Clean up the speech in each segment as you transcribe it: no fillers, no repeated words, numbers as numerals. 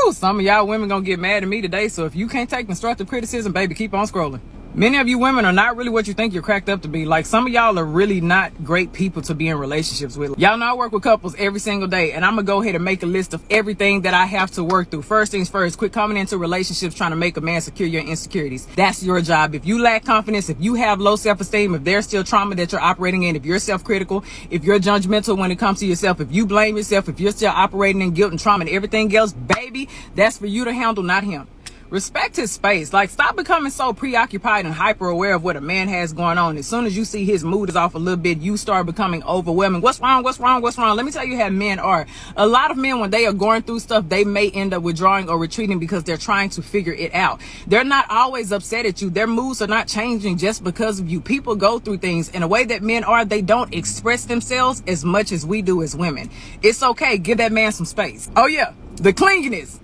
Woo, some of y'all women gonna get mad at me today, so if you can't take constructive criticism, baby, keep on scrolling. Many of you women are not really what you think you're cracked up to be. Like, some of y'all are really not great people to be in relationships with. Y'all know I work with couples every single day, and I'm gonna go ahead and make a list of everything that I have to work through. First things first, quit coming into relationships trying to make a man secure your insecurities. That's your job. If you lack confidence, if you have low self-esteem, if there's still trauma that you're operating in, if you're self-critical, if you're judgmental when it comes to yourself, if you blame yourself, if you're still operating in guilt and trauma and everything else, baby, that's for you to handle, not him. Respect his space. Like, stop becoming so preoccupied and hyper aware of what a man has going on. As soon as you see his mood is off a little bit, you start becoming overwhelming. What's wrong? What's wrong? What's wrong? Let me tell you how men are. A lot of men, when they are going through stuff, they may end up withdrawing or retreating because they're trying to figure it out. They're not always upset at you. Their moods are not changing just because of you. People go through things in a way that men are. They don't express themselves as much as we do as women. It's okay. Give that man some space. Oh yeah, the clinginess.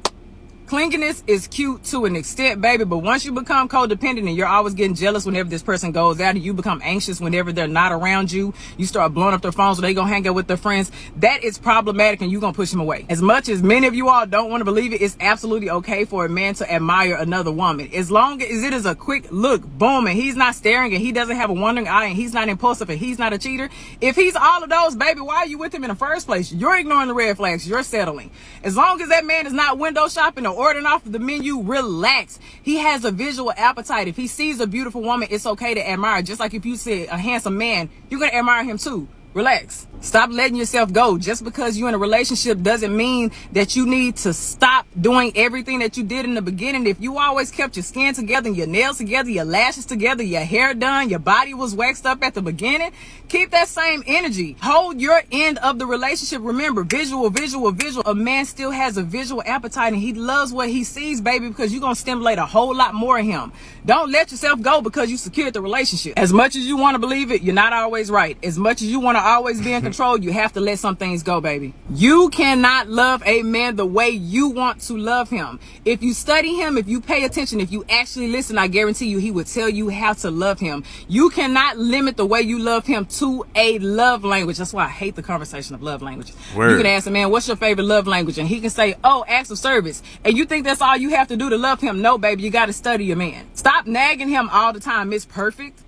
Clinginess is cute to an extent, baby, but once you become codependent and you're always getting jealous whenever this person goes out, and you become anxious whenever they're not around you, you start blowing up their phones so they gonna hang out with their friends, that is problematic, and you're gonna push them away. As much as many of you all don't want to believe it, it's absolutely okay for a man to admire another woman. As long as it is a quick look, boom, and he's not staring, and he doesn't have a wandering eye, and he's not impulsive, and he's not a cheater. If he's all of those, baby, why are you with him in the first place? You're ignoring the red flags. You're settling. As long as that man is not window shopping or ordering off the menu, relax. He has a visual appetite. If he sees a beautiful woman, it's okay to admire. Just like if you see a handsome man, you're gonna admire him too. Relax. Stop letting yourself go. Just because you're in a relationship doesn't mean that you need to stop doing everything that you did in the beginning. If you always kept your skin together, your nails together, your lashes together, your hair done, your body was waxed up at the beginning, keep that same energy. Hold your end of the relationship. Remember, visual, visual, visual. A man still has a visual appetite, and he loves what he sees, baby, because you're going to stimulate a whole lot more of him. Don't let yourself go because you secured the relationship. As much as you want to believe it, you're not always right. As much as you want to always be in control, you have to let some things go, baby. You cannot love a man the way you want to love him. If you study him, if you pay attention, if you actually listen, I guarantee you he will tell you how to love him. You cannot limit the way you love him to a love language. That's why I hate the conversation of love languages. Word. You can ask a man, what's your favorite love language? And he can say, oh, acts of service. And you think that's all you have to do to love him? No, baby, you got to study your man. Stop nagging him all the time. It's perfect.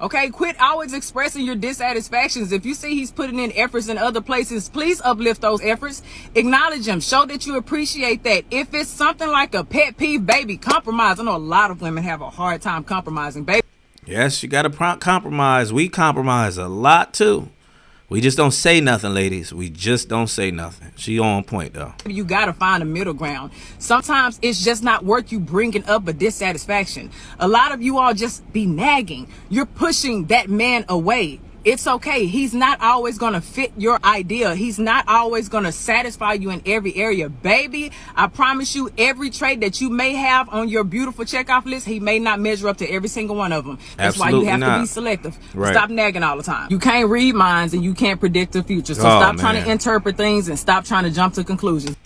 Okay, quit always expressing your dissatisfactions. If you see he's putting in efforts in other places, please uplift those efforts. Acknowledge him. Show that you appreciate that. If it's something like a pet peeve, baby, compromise. I know a lot of women have a hard time compromising, baby. Yes, you got to compromise. We compromise a lot, too. We just don't say nothing, ladies. We just don't say nothing. She on point, though. You got to find a middle ground. Sometimes it's just not worth you bringing up a dissatisfaction. A lot of you all just be nagging. You're pushing that man away. It's okay. He's not always going to fit your idea. He's not always going to satisfy you in every area. Baby, I promise you, every trait that you may have on your beautiful checkoff list, he may not measure up to every single one of them. That's Absolutely why you have to be selective. Right. Stop nagging all the time. You can't read minds and you can't predict the future. So stop trying to interpret things and stop trying to jump to conclusions.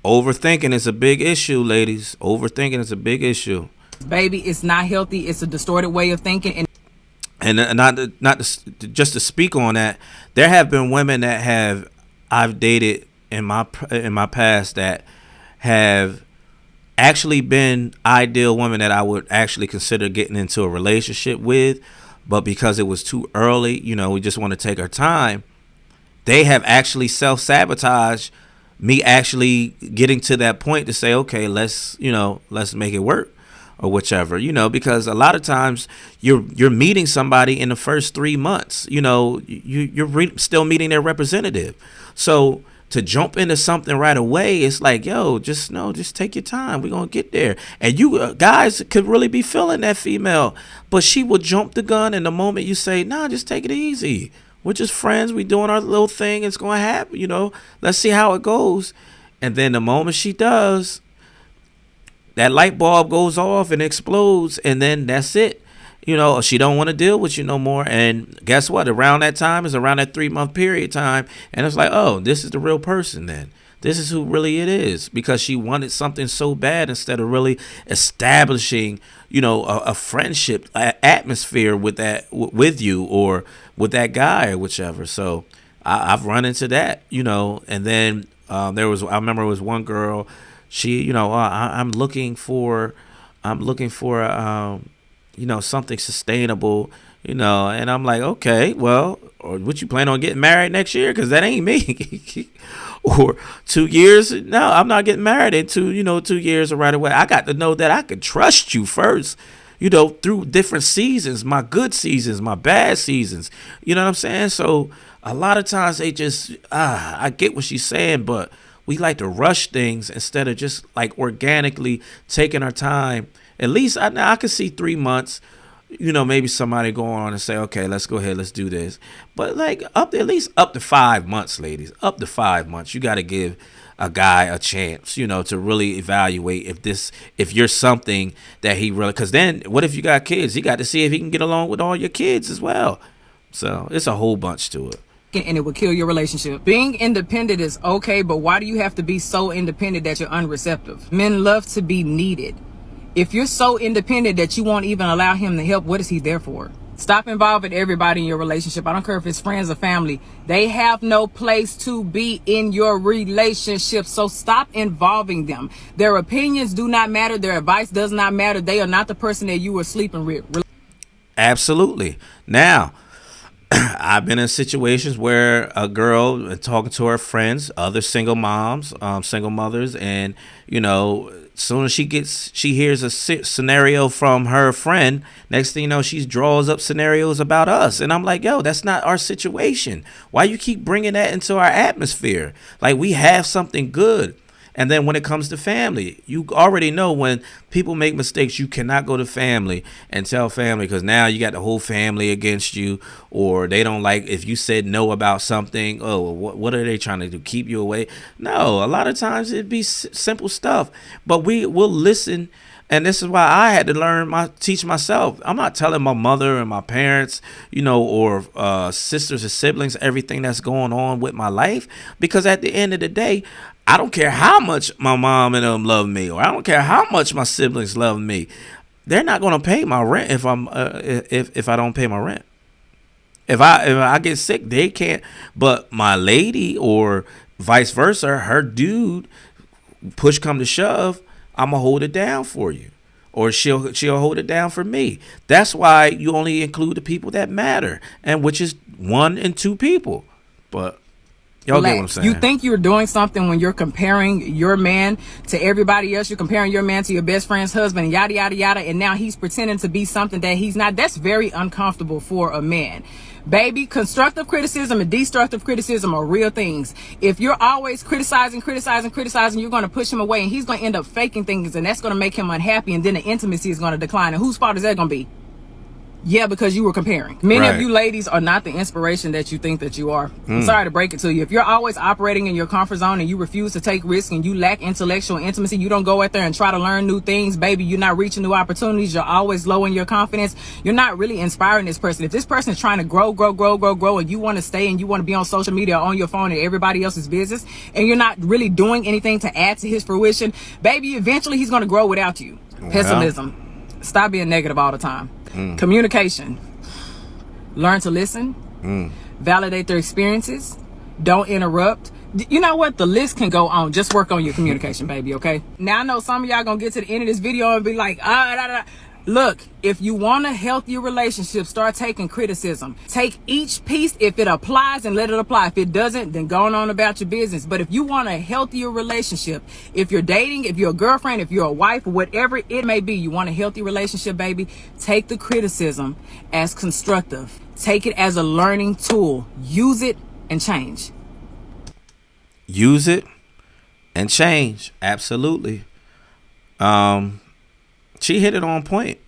Overthinking is a big issue, ladies. Overthinking is a big issue. Baby, it's not healthy. It's a distorted way of thinking. And just to speak on that, there have been women that I've dated in my past that have actually been ideal women that I would actually consider getting into a relationship with, but because it was too early, we just want to take our time. They have actually self-sabotaged me actually getting to that point to say, okay, let's make it work. Or whichever, because a lot of times you're meeting somebody in the first 3 months, you're still meeting their representative. So to jump into something right away, it's like, yo, just take your time. We're going to get there. And you guys could really be feeling that female, but she will jump the gun. And the moment you say, nah, just take it easy. We're just friends. We're doing our little thing. It's going to happen, let's see how it goes. And then the moment she does, that light bulb goes off and explodes, and then that's it. She don't want to deal with you no more. And guess what? Around that time is around that 3-month period time, and it's like, oh, this is the real person then. This is who really it is, because she wanted something so bad instead of really establishing, a friendship atmosphere with you or with that guy or whichever. So I've run into that, and then I remember it was one girl. She, I'm looking for, something sustainable, and I'm like, okay, well, or what you plan on getting married next year? Cause that ain't me. Or 2 years. No, I'm not getting married in 2 years or right away. I got to know that I could trust you first, through different seasons, my good seasons, my bad seasons. You know what I'm saying? So a lot of times they just, I get what she's saying, but we like to rush things instead of just like organically taking our time. At least I could see 3 months, maybe somebody go on and say, okay, let's go ahead, let's do this. But like at least up to 5 months, ladies, up to 5 months, you got to give a guy a chance, to really evaluate if you're something that he really, because then what if you got kids? He got to see if he can get along with all your kids as well. So it's a whole bunch to it. And it will kill your relationship. Being independent is okay, but why do you have to be so independent that you're unreceptive? Men love to be needed. If you're so independent that you won't even allow him to help, what is he there for? Stop involving everybody in your relationship. I don't care if it's friends or family. They have no place to be in your relationship. So stop involving them. Their opinions do not matter. Their advice does not matter. They are not the person that you were sleeping with. Absolutely. Now, I've been in situations where a girl talking to her friends, other single moms, single mothers, and as soon as she hears a scenario from her friend, next thing you know, she draws up scenarios about us, and I'm like, yo, that's not our situation. Why you keep bringing that into our atmosphere? Like, we have something good. And then when it comes to family, you already know when people make mistakes, you cannot go to family and tell family, because now you got the whole family against you, or they don't like if you said no about something. Oh, what are they trying to do? Keep you away? No, a lot of times it'd be simple stuff, but we will listen. And this is why I had to teach myself. I'm not telling my mother and my parents, or sisters or siblings, everything that's going on with my life, because at the end of the day, I don't care how much my mom and them love me, or I don't care how much my siblings love me. They're not going to pay my rent if I don't pay my rent. If I get sick, they can't. But my lady, or vice versa, her dude, push come to shove, I'm gonna hold it down for you, or she'll hold it down for me. That's why you only include the people that matter, and which is 1 and 2 people. But y'all get what I'm saying. You think you're doing something when you're comparing your man to everybody else. You're comparing your man to your best friend's husband, and yada yada yada, and now he's pretending to be something that he's not. That's very uncomfortable for a man. Baby, constructive criticism and destructive criticism are real things. If you're always criticizing, you're going to push him away, and he's going to end up faking things, and that's going to make him unhappy, and then the intimacy is going to decline. And whose fault is that going to be? Yeah, because you were comparing. Many of you ladies are not the inspiration that you think that you are. I'm sorry to break it to you. If you're always operating in your comfort zone and you refuse to take risks and you lack intellectual intimacy, you don't go out there and try to learn new things, baby, you're not reaching new opportunities, you're always low in your confidence, you're not really inspiring this person. If this person is trying to grow, and you want to stay and you want to be on social media or on your phone and everybody else's business, and you're not really doing anything to add to his fruition, baby, eventually he's going to grow without you. Pessimism. Stop being negative all the time. Communication. Learn to listen. Validate their experiences. Don't interrupt. You know what? The list can go on. Just work on your communication, baby, okay? Now, I know some of y'all gonna get to the end of this video and be like, Look, if you want a healthy relationship, start taking criticism. Take each piece if it applies and let it apply. If it doesn't, then go on about your business. But if you want a healthier relationship, if you're dating, if you're a girlfriend, if you're a wife, whatever it may be, you want a healthy relationship, baby, take the criticism as constructive. Take it as a learning tool. Use it and change. Use it and change. Absolutely. She hit it on point.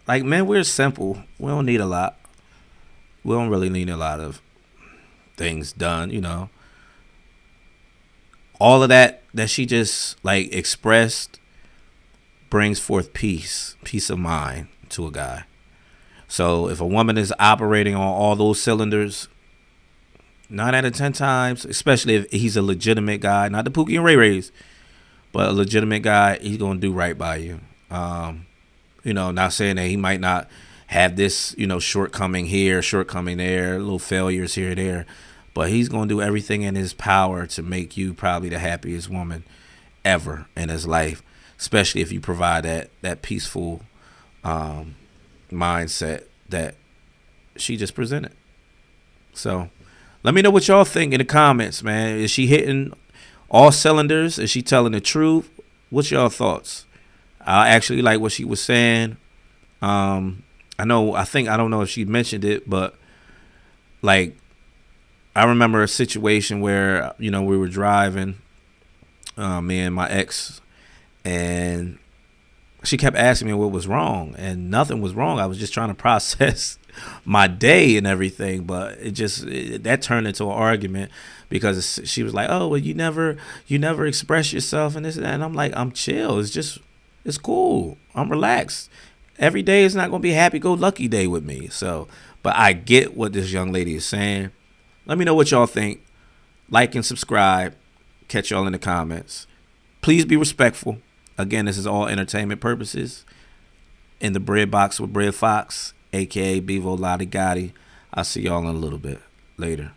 Like, man, we're simple. We don't need a lot. We don't really need a lot of things done, All of that she just, like, expressed brings forth peace of mind to a guy. So if a woman is operating on all those cylinders, 9 out of 10 times, especially if he's a legitimate guy, not the Pookie and Ray Rays, but a legitimate guy, he's going to do right by you. Not saying that he might not have this, shortcoming here, shortcoming there, little failures here and there, but he's going to do everything in his power to make you probably the happiest woman ever in his life, especially if you provide that peaceful mindset that she just presented. So let me know what y'all think in the comments, man. Is she hitting all cylinders? Is she telling the truth? What's y'all thoughts? I actually like what she was saying. I don't know if she mentioned it, but like, I remember a situation where, we were driving, me and my ex, and she kept asking me what was wrong, and nothing was wrong. I was just trying to process my day and everything, but that turned into an argument because she was like, "Oh, well, you never express yourself," and this and that. And I'm like, I'm chill. It's cool. I'm relaxed. Every day is not going to be a happy-go-lucky day with me. So, but I get what this young lady is saying. Let me know what y'all think. Like and subscribe. Catch y'all in the comments. Please be respectful. Again, this is all entertainment purposes. In the Bread Box with Breadfoxx, a.k.a. Bevo Lottie Gotti. I'll see y'all in a little bit. Later.